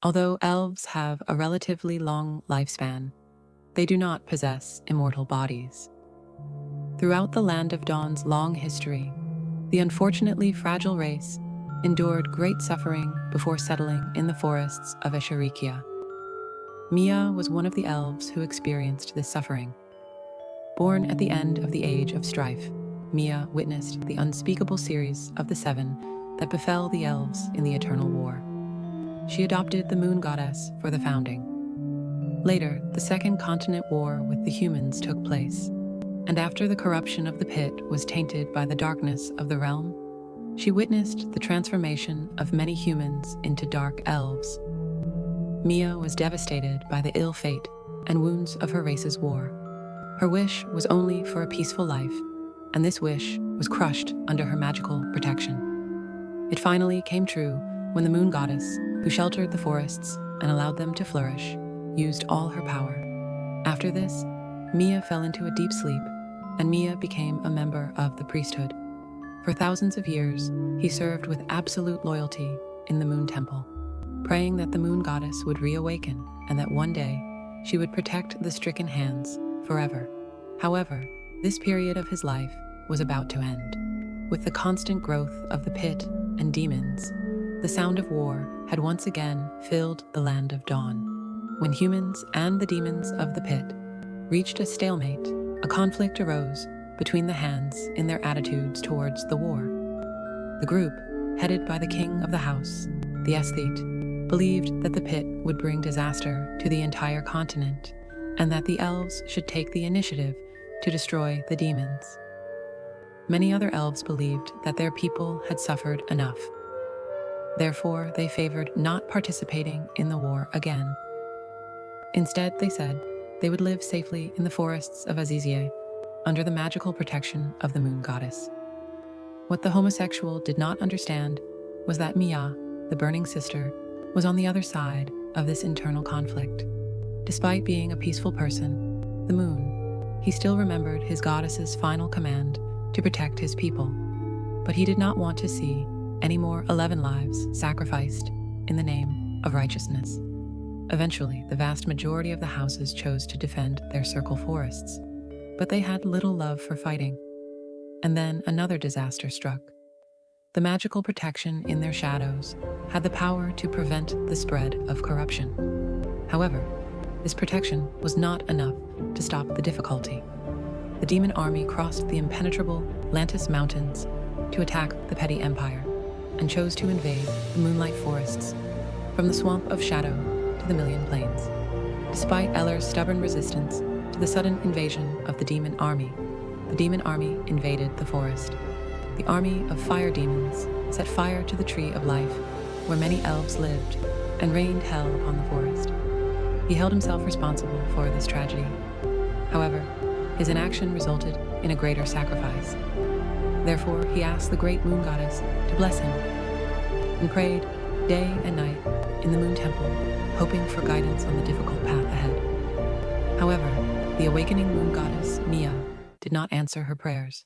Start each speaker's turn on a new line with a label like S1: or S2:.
S1: Although elves have a relatively long lifespan, they do not possess immortal bodies. Throughout the Land of Dawn's long history, the unfortunately fragile race endured great suffering before settling in the forests of Esherikia. Miya was one of the elves who experienced this suffering. Born at the end of the Age of Strife, Miya witnessed the unspeakable series of the seven that befell the elves in the Eternal War. She adopted the Moon Goddess for the founding. Later, the Second Continent War with the humans took place, and after the corruption of the pit was tainted by the darkness of the realm, she witnessed the transformation of many humans into dark elves. Miya was devastated by the ill fate and wounds of her race's war. Her wish was only for a peaceful life, and this wish was crushed under her magical protection. It finally came true when the Moon Goddess, who sheltered the forests and allowed them to flourish, used all her power. After this, Miya fell into a deep sleep, and Miya became a member of the priesthood. For thousands of years, he served with absolute loyalty in the Moon Temple, praying that the Moon Goddess would reawaken and that one day she would protect the stricken hands forever. However, this period of his life was about to end. With the constant growth of the pit and demons, the sound of war had once again filled the Land of Dawn. When humans and the demons of the pit reached a stalemate, a conflict arose between the hands in their attitudes towards the war. The group, headed by the king of the house, the aesthete, believed that the pit would bring disaster to the entire continent and that the elves should take the initiative to destroy the demons. Many other elves believed that their people had suffered enough. Therefore, they favored not participating in the war again. Instead, they said they would live safely in the forests of Azizieh under the magical protection of the Moon Goddess. What the homosexual did not understand was that Miya, the burning sister, was on the other side of this internal conflict. Despite being a peaceful person, the moon, he still remembered his goddess's final command to protect his people. But he did not want to see any more 11 lives sacrificed in the name of righteousness. Eventually, the vast majority of the houses chose to defend their circle forests, but they had little love for fighting. And then another disaster struck. The magical protection in their shadows had the power to prevent the spread of corruption. However, this protection was not enough to stop the difficulty. The demon army crossed the impenetrable Lantis Mountains to attack the petty empire and chose to invade the Moonlight forests from the Swamp of Shadow to the Million Plains. Despite Eller's stubborn resistance to the sudden invasion of the demon army invaded the forest. The army of fire demons set fire to the Tree of Life, where many elves lived, and rained hell upon the forest. He held himself responsible for this tragedy. However, his inaction resulted in a greater sacrifice. Therefore, he asked the great Moon Goddess to bless him and prayed day and night in the Moon Temple, hoping for guidance on the difficult path ahead. However, the awakening Moon Goddess, Miya, did not answer her prayers.